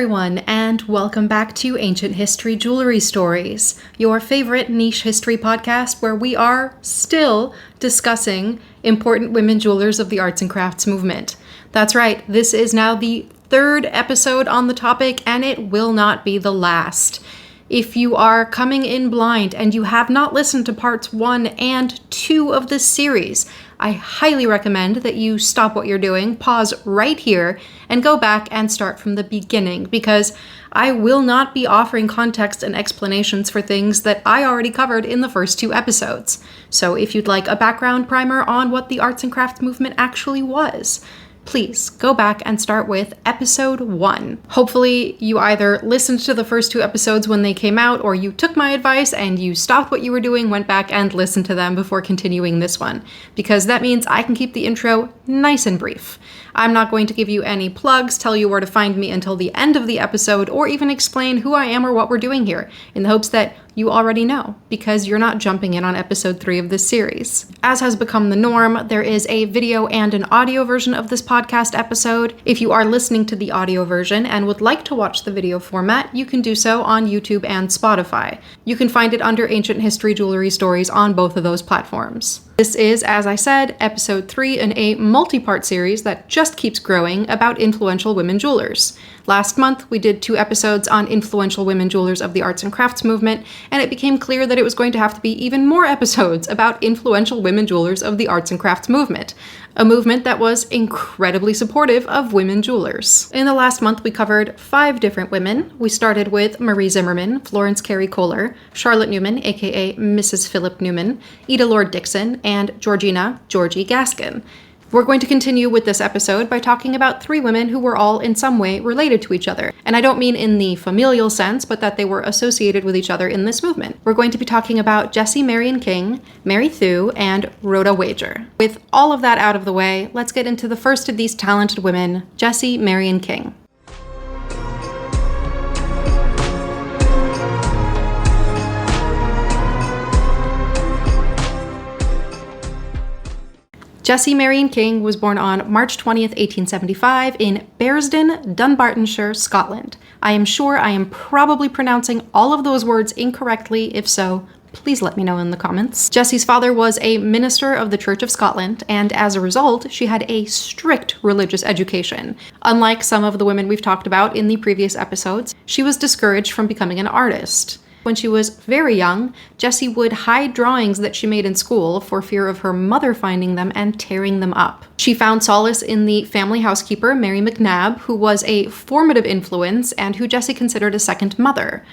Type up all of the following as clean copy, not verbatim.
everyone, and welcome back to Ancient History Jewelry Stories, your favorite niche history podcast where we are still discussing important women jewelers of the arts and crafts movement. That's right, this is now the third episode on the topic, and it will not be the last. If you are coming in blind and you have not listened to parts 1 and 2 of this series, I highly recommend that you stop what you're doing, pause right here, and go back and start from the beginning, because I will not be offering context and explanations for things that I already covered in the first 2 episodes. So if you'd like a background primer on what the arts and crafts movement actually was, please go back and start with episode 1. Hopefully you either listened to the first 2 episodes when they came out, or you took my advice and you stopped what you were doing, went back and listened to them before continuing this one, because that means I can keep the intro nice and brief. I'm not going to give you any plugs, tell you where to find me until the end of the episode, or even explain who I am or what we're doing here, in the hopes that you already know, because you're not jumping in on episode 3 of this series. As has become the norm, there is a video and an audio version of this podcast episode. If you are listening to the audio version and would like to watch the video format, you can do so on YouTube and Spotify. You can find it under Ancient History Jewelry Stories on both of those platforms. This is, as I said, episode 3 in a multi-part series that just keeps growing about influential women jewelers. Last month, we did 2 episodes on influential women jewelers of the arts and crafts movement, and it became clear that it was going to have to be even more episodes about influential women jewelers of the arts and crafts movement, a movement that was incredibly supportive of women jewelers. In the last month, we covered 5 different women. We started with Marie Zimmerman, Florence Carey Kohler, Charlotte Newman, aka Mrs. Philip Newman, Ida Lord Dixon, and Georgina Georgie Gaskin. We're going to continue with this episode by talking about 3 women who were all in some way related to each other. And I don't mean in the familial sense, but that they were associated with each other in this movement. We're going to be talking about Jessie Marion King, Mary Thew, and Rhoda Wager. With all of that out of the way, let's get into the first of these talented women, Jessie Marion King. Jessie Marion King was born on March 20th, 1875 in Bearsden, Dunbartonshire, Scotland. I am sure I am probably pronouncing all of those words incorrectly. If so, please let me know in the comments. Jessie's father was a minister of the Church of Scotland, and as a result, she had a strict religious education. Unlike some of the women we've talked about in the previous episodes, she was discouraged from becoming an artist. When she was very young, Jessie would hide drawings that she made in school for fear of her mother finding them and tearing them up. She found solace in the family housekeeper, Mary McNabb, who was a formative influence and who Jessie considered a second mother.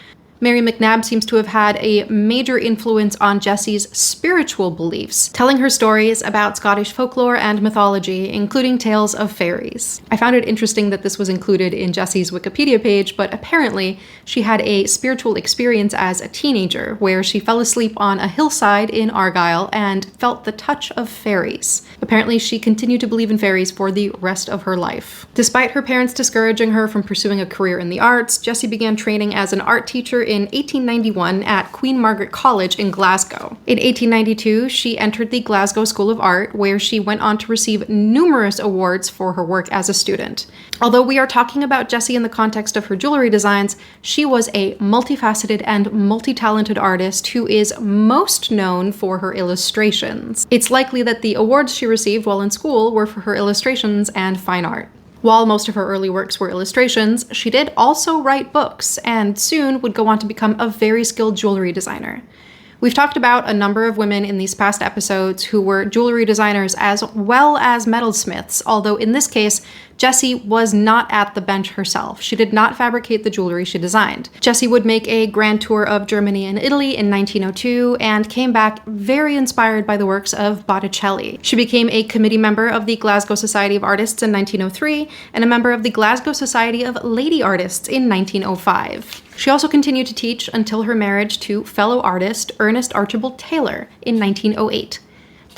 Mary McNabb seems to have had a major influence on Jessie's spiritual beliefs, telling her stories about Scottish folklore and mythology, including tales of fairies. I found it interesting that this was included in Jessie's Wikipedia page, but apparently she had a spiritual experience as a teenager, where she fell asleep on a hillside in Argyll and felt the touch of fairies. Apparently she continued to believe in fairies for the rest of her life. Despite her parents discouraging her from pursuing a career in the arts, Jessie began training as an art teacher in 1891 at Queen Margaret College in Glasgow. In 1892, she entered the Glasgow School of Art, where she went on to receive numerous awards for her work as a student. Although we are talking about Jessie in the context of her jewelry designs, she was a multifaceted and multi-talented artist who is most known for her illustrations. It's likely that the awards she received while in school were for her illustrations and fine art. While most of her early works were illustrations, she did also write books, and soon would go on to become a very skilled jewelry designer. We've talked about a number of women in these past episodes who were jewelry designers as well as metalsmiths, although in this case, Jessie was not at the bench herself. She did not fabricate the jewelry she designed. Jessie would make a grand tour of Germany and Italy in 1902 and came back very inspired by the works of Botticelli. She became a committee member of the Glasgow Society of Artists in 1903 and a member of the Glasgow Society of Lady Artists in 1905. She also continued to teach until her marriage to fellow artist Ernest Archibald Taylor in 1908.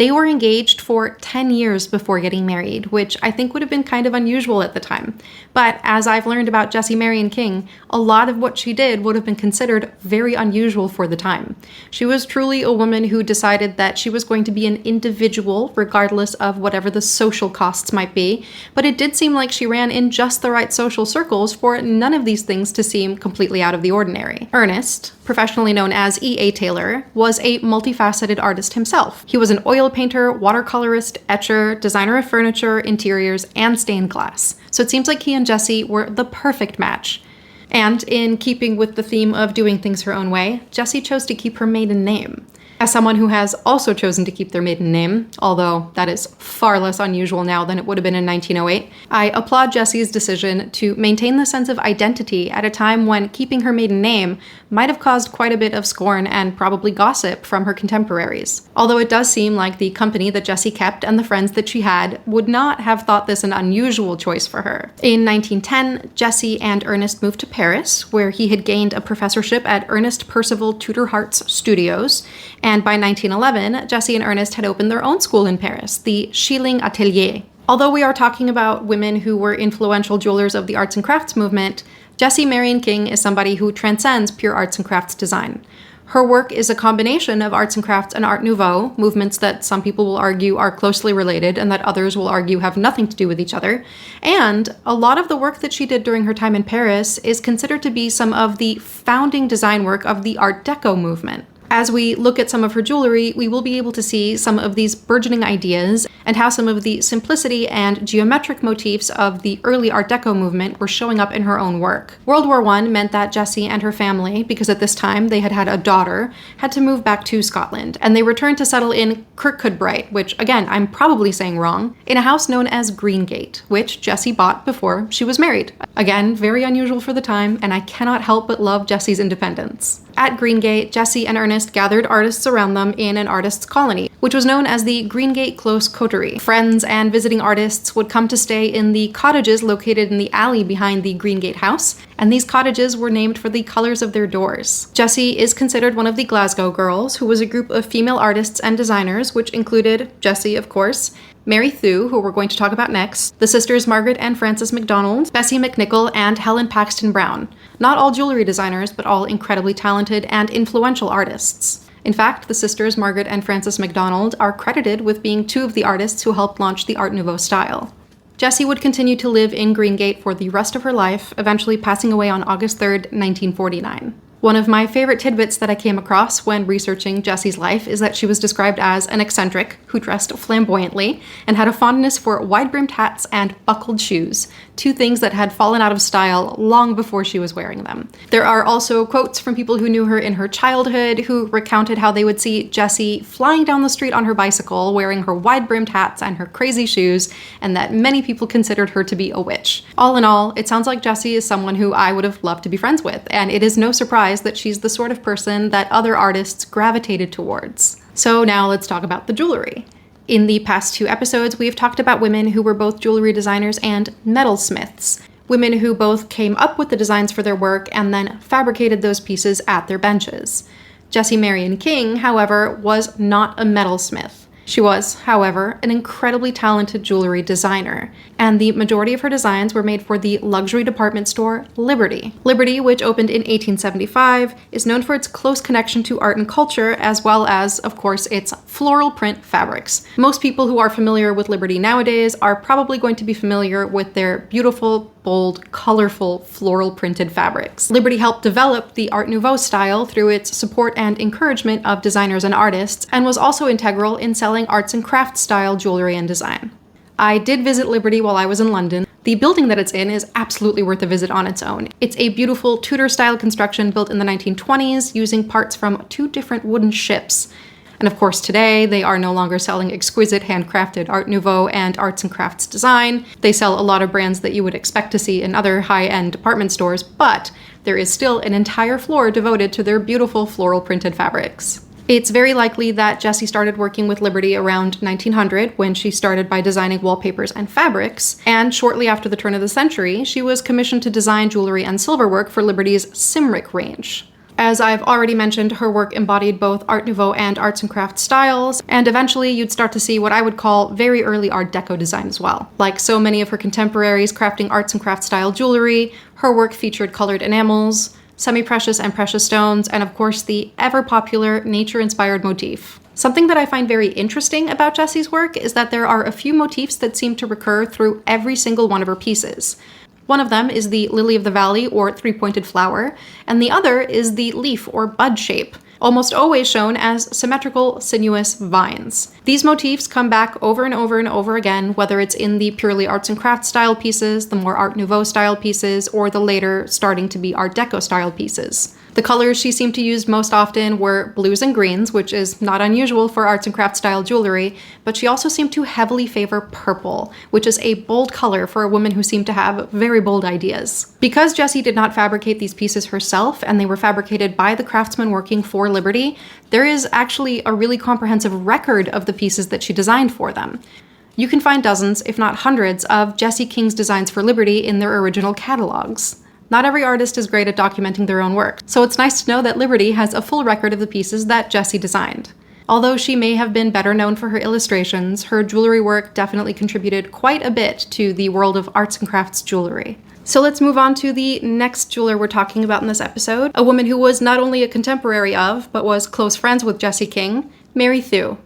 They were engaged for 10 years before getting married, which I think would have been kind of unusual at the time. But as I've learned about Jessie Marion King, a lot of what she did would have been considered very unusual for the time. She was truly a woman who decided that she was going to be an individual, regardless of whatever the social costs might be, but it did seem like she ran in just the right social circles for none of these things to seem completely out of the ordinary. Ernest, professionally known as E.A. Taylor, was a multifaceted artist himself. He was an oil painter, watercolorist, etcher, designer of furniture, interiors, and stained glass. So it seems like he and Jessie were the perfect match. And in keeping with the theme of doing things her own way, Jessie chose to keep her maiden name. As someone who has also chosen to keep their maiden name, although that is far less unusual now than it would have been in 1908, I applaud Jessie's decision to maintain the sense of identity at a time when keeping her maiden name might have caused quite a bit of scorn and probably gossip from her contemporaries. Although it does seem like the company that Jessie kept and the friends that she had would not have thought this an unusual choice for her. In 1910, Jessie and Ernest moved to Paris, where he had gained a professorship at Ernest Percival Tudor Hart's Studios, and by 1911, Jessie and Ernest had opened their own school in Paris, the Schilling Atelier. Although we are talking about women who were influential jewelers of the arts and crafts movement, Jessie Marion King is somebody who transcends pure arts and crafts design. Her work is a combination of arts and crafts and Art Nouveau, movements that some people will argue are closely related and that others will argue have nothing to do with each other. And a lot of the work that she did during her time in Paris is considered to be some of the founding design work of the Art Deco movement. As we look at some of her jewelry, we will be able to see some of these burgeoning ideas and how some of the simplicity and geometric motifs of the early Art Deco movement were showing up in her own work. World War I meant that Jessie and her family, because at this time they had had a daughter, had to move back to Scotland, and they returned to settle in Kirkcudbright, which, again, I'm probably saying wrong, in a house known as Greengate, which Jessie bought before she was married. Again, very unusual for the time, and I cannot help but love Jessie's independence. At Greengate, Jessie and Ernest gathered artists around them in an artists' colony, which was known as the Greengate Close Coterie. Friends and visiting artists would come to stay in the cottages located in the alley behind the Greengate house, and these cottages were named for the colors of their doors. Jessie is considered one of the Glasgow Girls, who was a group of female artists and designers, which included Jessie, of course, Mary Thew, who we're going to talk about next, the sisters Margaret and Frances MacDonald, Bessie McNichol, and Helen Paxton Brown. Not all jewelry designers, but all incredibly talented and influential artists. In fact, the sisters Margaret and Frances MacDonald are credited with being two of the artists who helped launch the Art Nouveau style. Jessie would continue to live in Greengate for the rest of her life, eventually passing away on August 3rd, 1949. One of my favorite tidbits that I came across when researching Jessie's life is that she was described as an eccentric who dressed flamboyantly and had a fondness for wide-brimmed hats and buckled shoes, two things that had fallen out of style long before she was wearing them. There are also quotes from people who knew her in her childhood who recounted how they would see Jessie flying down the street on her bicycle wearing her wide-brimmed hats and her crazy shoes, and that many people considered her to be a witch. All in all, it sounds like Jessie is someone who I would have loved to be friends with, and it is no surprise that she's the sort of person that other artists gravitated towards. So now let's talk about the jewelry. In the past 2 episodes, we've talked about women who were both jewelry designers and metalsmiths, women who both came up with the designs for their work and then fabricated those pieces at their benches. Jessie Marion King, however, was not a metalsmith. She was, however, an incredibly talented jewelry designer, and the majority of her designs were made for the luxury department store Liberty. Liberty, which opened in 1875, is known for its close connection to art and culture, as well as, of course, its floral print fabrics. Most people who are familiar with Liberty nowadays are probably going to be familiar with their beautiful, bold, colorful, floral printed fabrics. Liberty helped develop the Art Nouveau style through its support and encouragement of designers and artists, and was also integral in selling arts and crafts style jewelry and design. I did visit Liberty while I was in London. The building that it's in is absolutely worth a visit on its own. It's a beautiful Tudor-style construction built in the 1920s using parts from 2 different wooden ships. And of course today, they are no longer selling exquisite handcrafted Art Nouveau and arts and crafts design. They sell a lot of brands that you would expect to see in other high-end department stores, but there is still an entire floor devoted to their beautiful floral printed fabrics. It's very likely that Jessie started working with Liberty around 1900 when she started by designing wallpapers and fabrics, and shortly after the turn of the century, she was commissioned to design jewelry and silverwork for Liberty's Cymric range. As I've already mentioned, her work embodied both Art Nouveau and arts and crafts styles, and eventually you'd start to see what I would call very early Art Deco design as well. Like so many of her contemporaries crafting arts and crafts style jewelry, her work featured colored enamels, semi-precious and precious stones, and of course the ever-popular nature-inspired motif. Something that I find very interesting about Jessie's work is that there are a few motifs that seem to recur through every single one of her pieces. One of them is the lily of the valley, or three-pointed flower, and the other is the leaf or bud shape, almost always shown as symmetrical, sinuous vines. These motifs come back over and over and over again, whether it's in the purely arts and crafts style pieces, the more Art Nouveau style pieces, or the later starting to be Art Deco style pieces. The colors she seemed to use most often were blues and greens, which is not unusual for arts and crafts style jewelry, but she also seemed to heavily favor purple, which is a bold color for a woman who seemed to have very bold ideas. Because Jessie did not fabricate these pieces herself, and they were fabricated by the craftsmen working for Liberty, there is actually a really comprehensive record of the pieces that she designed for them. You can find dozens, if not hundreds, of Jessie King's designs for Liberty in their original catalogs. Not every artist is great at documenting their own work, so it's nice to know that Liberty has a full record of the pieces that Jessie designed. Although she may have been better known for her illustrations, her jewelry work definitely contributed quite a bit to the world of arts and crafts jewelry. So let's move on to the next jeweler we're talking about in this episode, a woman who was not only a contemporary of, but was close friends with Jessie King, Mary Thew.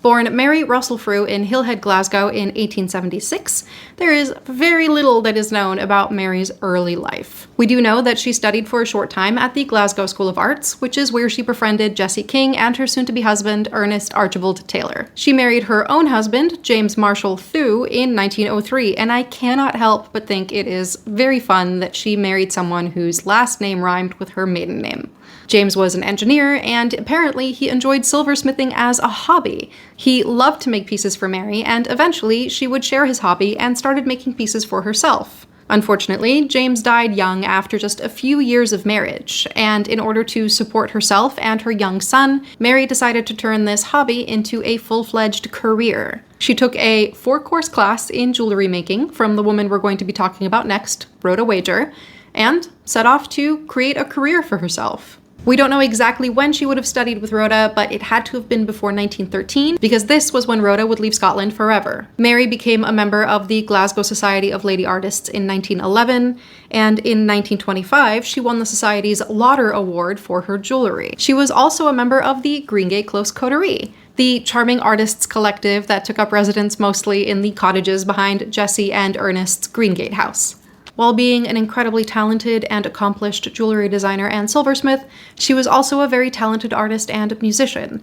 Born Mary Russell Frew in Hillhead, Glasgow in 1876, there is very little that is known about Mary's early life. We do know that she studied for a short time at the Glasgow School of Arts, which is where she befriended Jessie King and her soon-to-be husband, Ernest Archibald Taylor. She married her own husband, James Marshall Thew, in 1903, and I cannot help but think it is very fun that she married someone whose last name rhymed with her maiden name. James was an engineer, and apparently he enjoyed silversmithing as a hobby. He loved to make pieces for Mary, and eventually she would share his hobby and started making pieces for herself. Unfortunately, James died young after just a few years of marriage, and in order to support herself and her young son, Mary decided to turn this hobby into a full-fledged career. She took a 4-course class in jewelry making from the woman we're going to be talking about next, Rhoda Wager, and set off to create a career for herself. We don't know exactly when she would have studied with Rhoda, but it had to have been before 1913, because this was when Rhoda would leave Scotland forever. Mary became a member of the Glasgow Society of Lady Artists in 1911, and in 1925 she won the Society's Lauder Award for her jewelry. She was also a member of the Greengate Close Coterie, the charming artists collective that took up residence mostly in the cottages behind Jessie and Ernest's Greengate house. While being an incredibly talented and accomplished jewelry designer and silversmith, she was also a very talented artist and musician.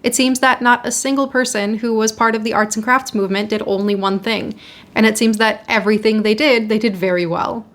It seems that not a single person who was part of the arts and crafts movement did only one thing, and it seems that everything they did very well.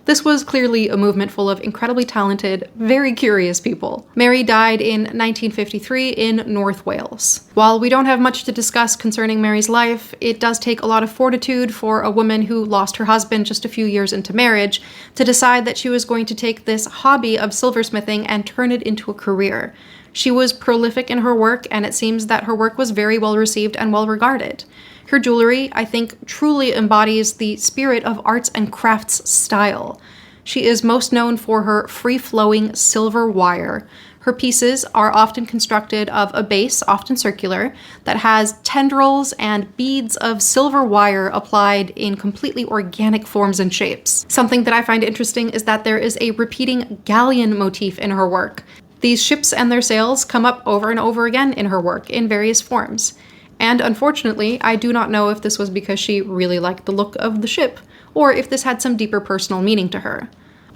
This was clearly a movement full of incredibly talented, very curious people. Mary died in 1953 in North Wales. While we don't have much to discuss concerning Mary's life, it does take a lot of fortitude for a woman who lost her husband just a few years into marriage to decide that she was going to take this hobby of silversmithing and turn it into a career. She was prolific in her work, and it seems that her work was very well received and well regarded. Her jewelry, I think, truly embodies the spirit of arts and crafts style. She is most known for her free-flowing silver wire. Her pieces are often constructed of a base, often circular, that has tendrils and beads of silver wire applied in completely organic forms and shapes. Something that I find interesting is that there is a repeating galleon motif in her work. These ships and their sails come up over and over again in her work in various forms. And unfortunately, I do not know if this was because she really liked the look of the ship, or if this had some deeper personal meaning to her.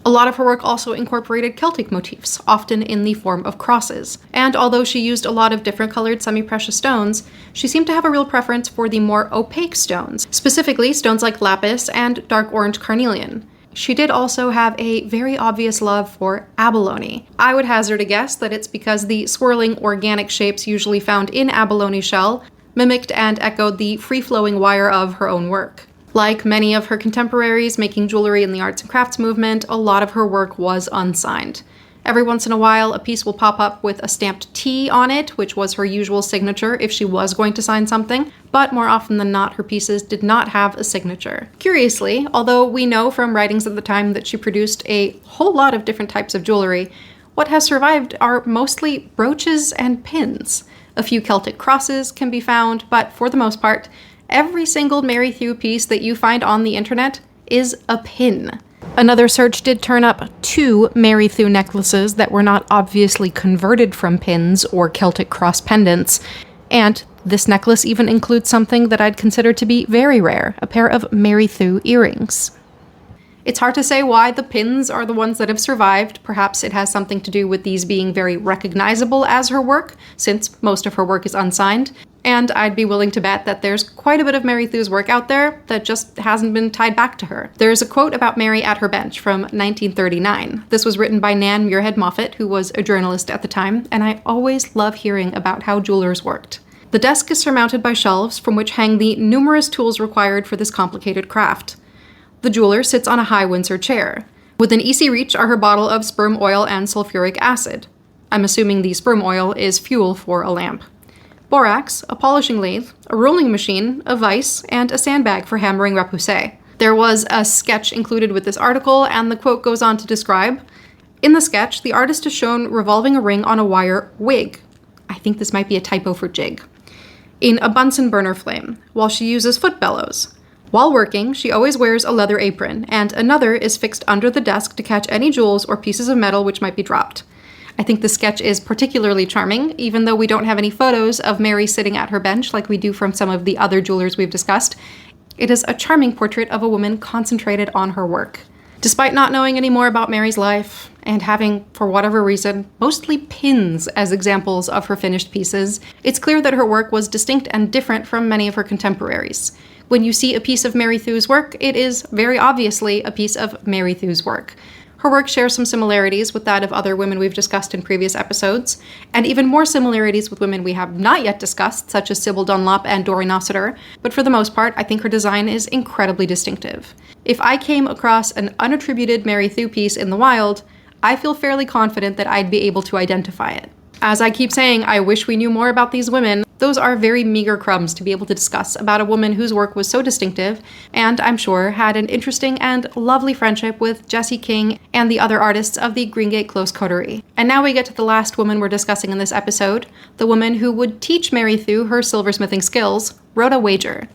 A lot of her work also incorporated Celtic motifs, often in the form of crosses. And although she used a lot of different colored semi-precious stones, she seemed to have a real preference for the more opaque stones, specifically stones like lapis and dark orange carnelian. She did also have a very obvious love for abalone. I would hazard a guess that it's because the swirling organic shapes usually found in abalone shell mimicked and echoed the free-flowing wire of her own work. Like many of her contemporaries making jewelry in the arts and crafts movement, a lot of her work was unsigned. Every once in a while, a piece will pop up with a stamped T on it, which was her usual signature if she was going to sign something, but more often than not, her pieces did not have a signature. Curiously, although we know from writings at the time that she produced a whole lot of different types of jewelry, what has survived are mostly brooches and pins. A few Celtic crosses can be found, but for the most part, every single Mary Thew piece that you find on the internet is a pin. Another search did turn up 2 Mary Thew necklaces that were not obviously converted from pins or Celtic cross pendants, and this necklace even includes something that I'd consider to be very rare, a pair of Mary Thew earrings. It's hard to say why the pins are the ones that have survived. Perhaps it has something to do with these being very recognizable as her work, since most of her work is unsigned. And I'd be willing to bet that there's quite a bit of Mary Thew's work out there that just hasn't been tied back to her. There's a quote about Mary at her bench from 1939. This was written by Nan Muirhead Moffat, who was a journalist at the time, and I always love hearing about how jewelers worked. The desk is surmounted by shelves from which hang the numerous tools required for this complicated craft. The jeweler sits on a high Windsor chair. Within easy reach are her bottle of sperm oil and sulfuric acid. I'm assuming the sperm oil is fuel for a lamp. Borax, a polishing lathe, a rolling machine, a vise, and a sandbag for hammering repoussé. There was a sketch included with this article, and the quote goes on to describe, "In the sketch, the artist is shown revolving a ring on a wire wig." I think this might be a typo for jig. "In a Bunsen burner flame, while she uses foot bellows. While working, she always wears a leather apron, and another is fixed under the desk to catch any jewels or pieces of metal which might be dropped." I think the sketch is particularly charming, even though we don't have any photos of Mary sitting at her bench like we do from some of the other jewelers we've discussed. It is a charming portrait of a woman concentrated on her work. Despite not knowing any more about Mary's life, and having, for whatever reason, mostly pins as examples of her finished pieces, it's clear that her work was distinct and different from many of her contemporaries. When you see a piece of Mary Thew's work, it is very obviously a piece of Mary Thew's work. Her work shares some similarities with that of other women we've discussed in previous episodes, and even more similarities with women we have not yet discussed, such as Sybil Dunlop and Doreen Rossiter, but for the most part, I think her design is incredibly distinctive. If I came across an unattributed Mary Thew piece in the wild, I feel fairly confident that I'd be able to identify it. As I keep saying, I wish we knew more about these women. Those are very meager crumbs to be able to discuss about a woman whose work was so distinctive, and I'm sure had an interesting and lovely friendship with Jessie King and the other artists of the Greengate Close Coterie. And now we get to the last woman we're discussing in this episode, the woman who would teach Mary Thew her silversmithing skills, Rhoda Wager.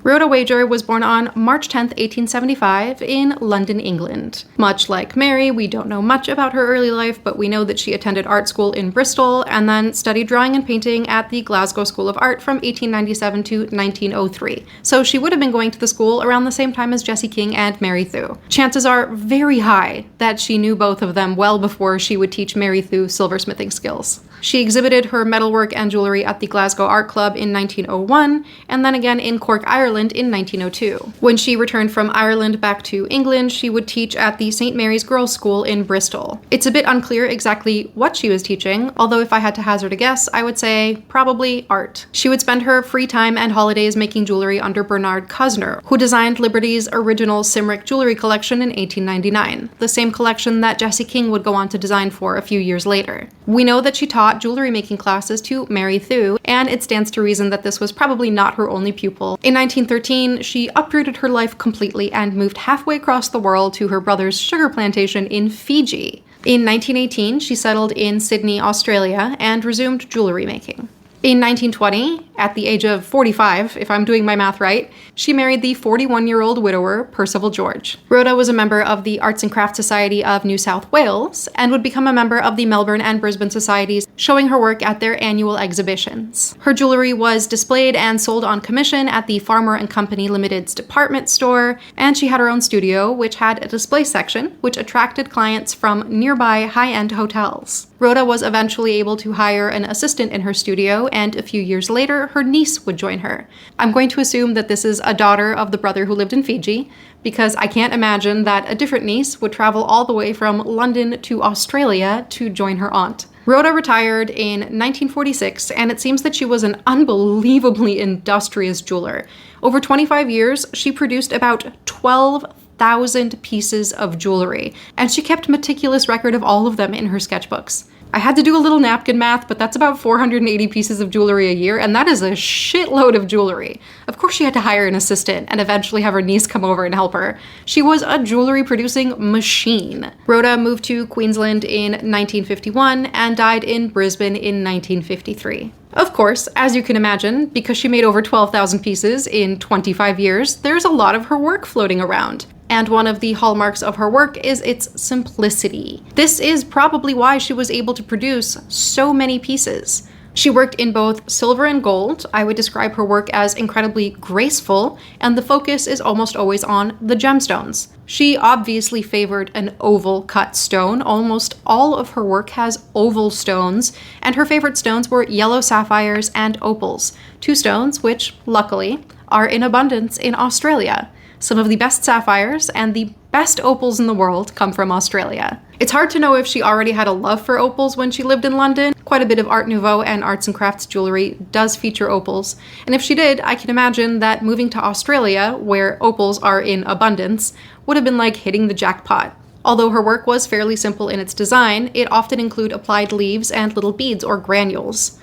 Rhoda Wager was born on March 10, 1875, in London, England. Much like Mary, we don't know much about her early life, but we know that she attended art school in Bristol and then studied drawing and painting at the Glasgow School of Art from 1897 to 1903. So she would have been going to the school around the same time as Jessie King and Mary Thew. Chances are very high that she knew both of them well before she would teach Mary Thew silversmithing skills. She exhibited her metalwork and jewelry at the Glasgow Art Club in 1901, and then again in Cork, Ireland in 1902. When she returned from Ireland back to England, she would teach at the St. Mary's Girls' School in Bristol. It's a bit unclear exactly what she was teaching, although if I had to hazard a guess, I would say probably art. She would spend her free time and holidays making jewelry under Bernard Cusner, who designed Liberty's original Cymric jewelry collection in 1899, the same collection that Jessie King would go on to design for a few years later. We know that she taught jewelry making classes to Mary Thew, and it stands to reason that this was probably not her only pupil. In 1913, she uprooted her life completely and moved halfway across the world to her brother's sugar plantation in Fiji. In 1918, she settled in Sydney, Australia, and resumed jewelry making. In 1920, at the age of 45, if I'm doing my math right, she married the 41-year-old widower, Percival George. Rhoda was a member of the Arts and Crafts Society of New South Wales and would become a member of the Melbourne and Brisbane societies, showing her work at their annual exhibitions. Her jewelry was displayed and sold on commission at the Farmer and Company Limited's department store, and she had her own studio, which had a display section, which attracted clients from nearby high-end hotels. Rhoda was eventually able to hire an assistant in her studio, and a few years later, her niece would join her. I'm going to assume that this is a daughter of the brother who lived in Fiji, because I can't imagine that a different niece would travel all the way from London to Australia to join her aunt. Rhoda retired in 1946, and it seems that she was an unbelievably industrious jeweler. Over 25 years, she produced about 12,000 pieces of jewelry, and she kept meticulous record of all of them in her sketchbooks. I had to do a little napkin math, but that's about 480 pieces of jewelry a year, and that is a shitload of jewelry. Of course she had to hire an assistant and eventually have her niece come over and help her. She was a jewelry producing machine. Rhoda moved to Queensland in 1951 and died in Brisbane in 1953. Of course, as you can imagine, because she made over 12,000 pieces in 25 years, there's a lot of her work floating around. And one of the hallmarks of her work is its simplicity. This is probably why she was able to produce so many pieces. She worked in both silver and gold. I would describe her work as incredibly graceful, and the focus is almost always on the gemstones. She obviously favored an oval cut stone. Almost all of her work has oval stones, and her favorite stones were yellow sapphires and opals, two stones which, luckily, are in abundance in Australia. Some of the best sapphires and the best opals in the world come from Australia. It's hard to know if she already had a love for opals when she lived in London. Quite a bit of Art Nouveau and arts and crafts jewelry does feature opals. And if she did, I can imagine that moving to Australia, where opals are in abundance, would have been like hitting the jackpot. Although her work was fairly simple in its design, it often included applied leaves and little beads or granules.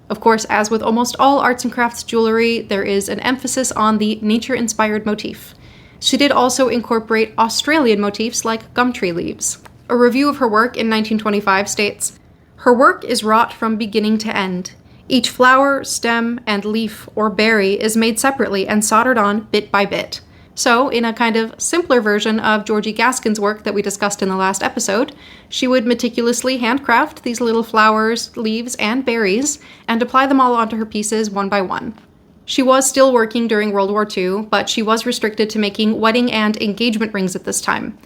Of course, as with almost all arts and crafts jewelry, there is an emphasis on the nature-inspired motif. She did also incorporate Australian motifs like gum tree leaves. A review of her work in 1925 states, "Her work is wrought from beginning to end. Each flower, stem, and leaf or berry is made separately and soldered on bit by bit." So, in a kind of simpler version of Georgie Gaskin's work that we discussed in the last episode, she would meticulously handcraft these little flowers, leaves, and berries, and apply them all onto her pieces one by one. She was still working during World War II, but she was restricted to making wedding and engagement rings at this time.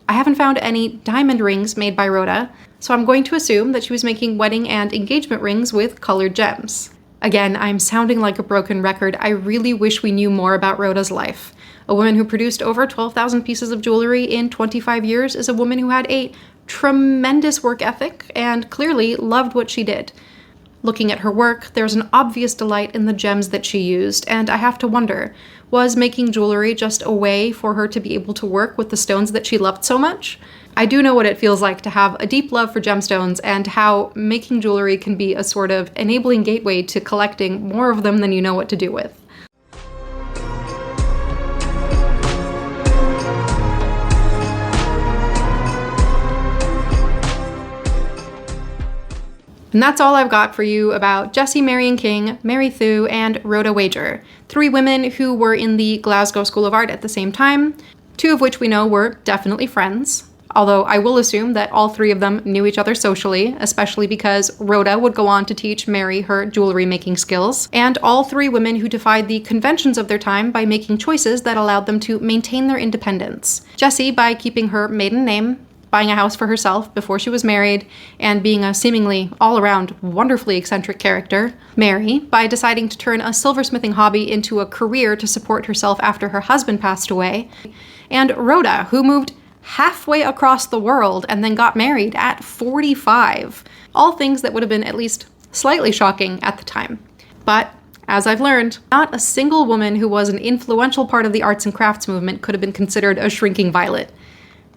I haven't found any diamond rings made by Rhoda, so I'm going to assume that she was making wedding and engagement rings with colored gems. Again, I'm sounding like a broken record. I really wish we knew more about Rhoda's life. A woman who produced over 12,000 pieces of jewelry in 25 years is a woman who had a tremendous work ethic and clearly loved what she did. Looking at her work, there's an obvious delight in the gems that she used, and I have to wonder, was making jewelry just a way for her to be able to work with the stones that she loved so much? I do know what it feels like to have a deep love for gemstones and how making jewelry can be a sort of enabling gateway to collecting more of them than you know what to do with. And that's all I've got for you about Jessie Marion King, Mary Thew, and Rhoda Wager, three women who were in the Glasgow School of Art at the same time, two of which we know were definitely friends, although I will assume that all three of them knew each other socially, especially because Rhoda would go on to teach Mary her jewelry making skills, and all three women who defied the conventions of their time by making choices that allowed them to maintain their independence. Jessie by keeping her maiden name, buying a house for herself before she was married, and being a seemingly all-around wonderfully eccentric character. Mary, by deciding to turn a silversmithing hobby into a career to support herself after her husband passed away. And Rhoda, who moved halfway across the world and then got married at 45. All things that would have been at least slightly shocking at the time. But as I've learned, not a single woman who was an influential part of the arts and crafts movement could have been considered a shrinking violet.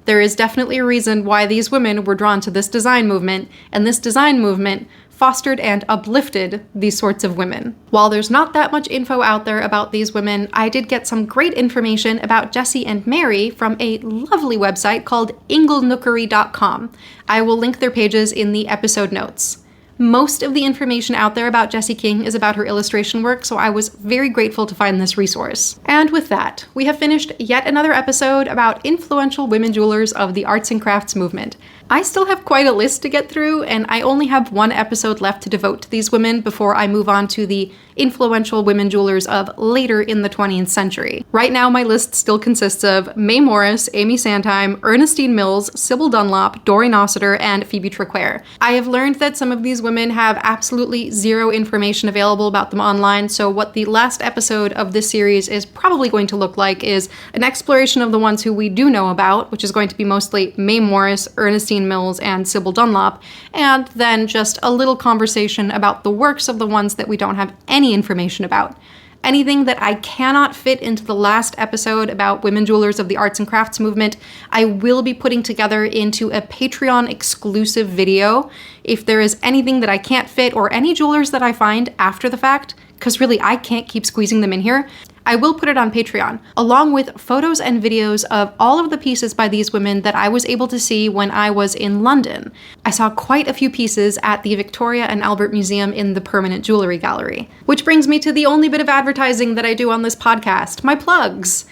There is definitely a reason why these women were drawn to this design movement, and this design movement fostered and uplifted these sorts of women. While there's not that much info out there about these women, I did get some great information about Jessie and Mary from a lovely website called inglenookery.com. I will link their pages in the episode notes. Most of the information out there about Jessie King is about her illustration work, so I was very grateful to find this resource. And with that, we have finished yet another episode about influential women jewelers of the arts and crafts movement. I still have quite a list to get through, and I only have one episode left to devote to these women before I move on to the influential women jewelers of later in the 20th century. Right now, my list still consists of May Morris, Amy Sandheim, Ernestine Mills, Sybil Dunlop, Doreen Nossiter, and Phoebe Triquare. I have learned that some of these women have absolutely zero information available about them online, so what the last episode of this series is probably going to look like is an exploration of the ones who we do know about, which is going to be mostly May Morris, Ernestine Mills, and Sybil Dunlop, and then just a little conversation about the works of the ones that we don't have any information about. Anything that I cannot fit into the last episode about women jewelers of the arts and crafts movement, I will be putting together into a Patreon exclusive video. If there is anything that I can't fit or any jewelers that I find after the fact, because really I can't keep squeezing them in here, I will put it on Patreon, along with photos and videos of all of the pieces by these women that I was able to see when I was in London. I saw quite a few pieces at the Victoria and Albert Museum in the Permanent Jewellery Gallery. Which brings me to the only bit of advertising that I do on this podcast, my plugs.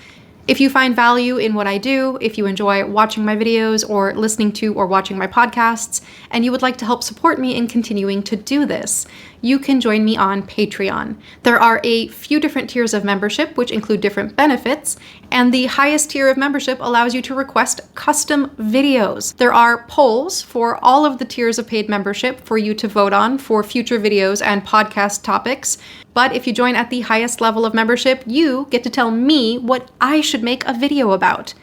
If you find value in what I do, if you enjoy watching my videos or listening to or watching my podcasts, and you would like to help support me in continuing to do this, you can join me on Patreon. There are a few different tiers of membership, which include different benefits, and the highest tier of membership allows you to request custom videos. There are polls for all of the tiers of paid membership for you to vote on for future videos and podcast topics. But if you join at the highest level of membership, you get to tell me what I should make a video about.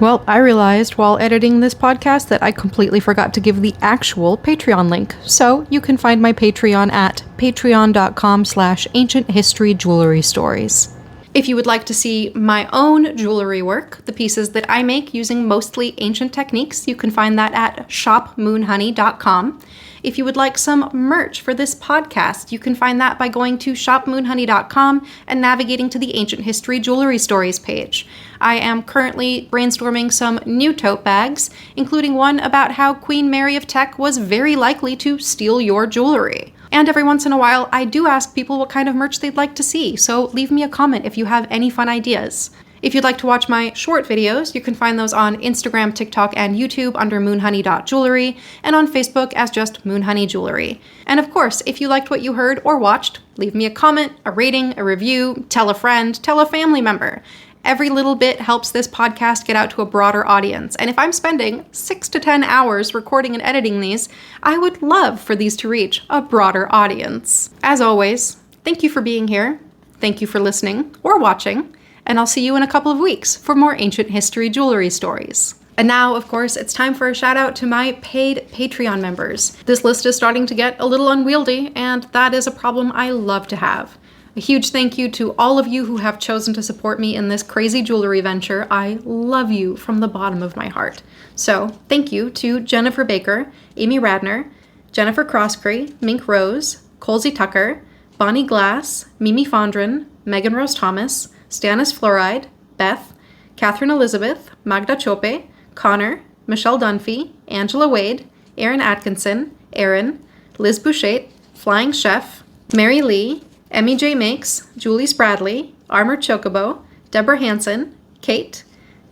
Well, I realized while editing this podcast that I completely forgot to give the actual Patreon link. So you can find my Patreon at patreon.com/ancienthistoryyjewelrystories. If you would like to see my own jewelry work, the pieces that I make using mostly ancient techniques, you can find that at shopmoonhoney.com. If you would like some merch for this podcast, you can find that by going to shopmoonhoney.com and navigating to the Ancient History Jewelry Stories page. I am currently brainstorming some new tote bags, including one about how Queen Mary of Teck was very likely to steal your jewelry. And every once in a while, I do ask people what kind of merch they'd like to see, so leave me a comment if you have any fun ideas. If you'd like to watch my short videos, you can find those on Instagram, TikTok, and YouTube under moonhoney.jewelry, and on Facebook as just Moonhoney Jewelry. And of course, if you liked what you heard or watched, leave me a comment, a rating, a review, tell a friend, tell a family member. Every little bit helps this podcast get out to a broader audience, and if I'm spending 6 to 10 hours recording and editing these, I would love for these to reach a broader audience. As always, thank you for being here, thank you for listening or watching, and I'll see you in a couple of weeks for more ancient history jewelry stories. And now, of course, it's time for a shout out to my paid Patreon members. This list is starting to get a little unwieldy, and that is a problem I love to have. A huge thank you to all of you who have chosen to support me in this crazy jewelry venture. I love you from the bottom of my heart. So, thank you to Jennifer Baker, Amy Radner, Jennifer Crosscree, Mink Rose, Colsey Tucker, Bonnie Glass, Mimi Fondren, Megan Rose Thomas, Stannis Fluoride, Beth, Catherine Elizabeth, Magda Chope, Connor, Michelle Dunphy, Angela Wade, Aaron Atkinson, Aaron, Liz Bouchette, Flying Chef, Mary Lee, Emmy J. Makes, Julie Spradley, Armored Chocobo, Deborah Hansen, Kate,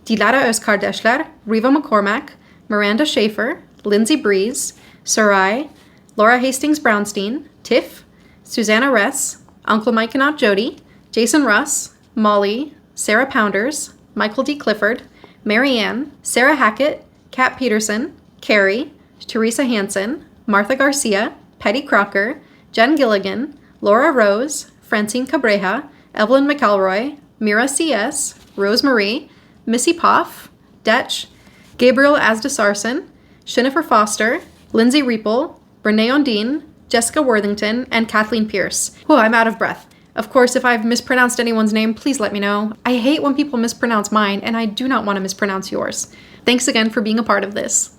Dilara Özkardeşler, Riva McCormack, Miranda Schaefer, Lindsay Breeze, Sarai, Laura Hastings Brownstein, Tiff, Susanna Ress, Uncle Mike and Aunt Jody, Jason Russ, Molly, Sarah Pounders, Michael D. Clifford, Mary Ann, Sarah Hackett, Kat Peterson, Carrie, Teresa Hansen, Martha Garcia, Petty Crocker, Jen Gilligan, Laura Rose, Francine Cabreja, Evelyn McElroy, Mira C.S., Rose Marie, Missy Poff, Detch, Gabriel Asda-Sarson, Jennifer Foster, Lindsay Reeple, Renee Ondine, Jessica Worthington, and Kathleen Pierce. Oh, I'm out of breath. Of course, if I've mispronounced anyone's name, please let me know. I hate when people mispronounce mine, and I do not want to mispronounce yours. Thanks again for being a part of this.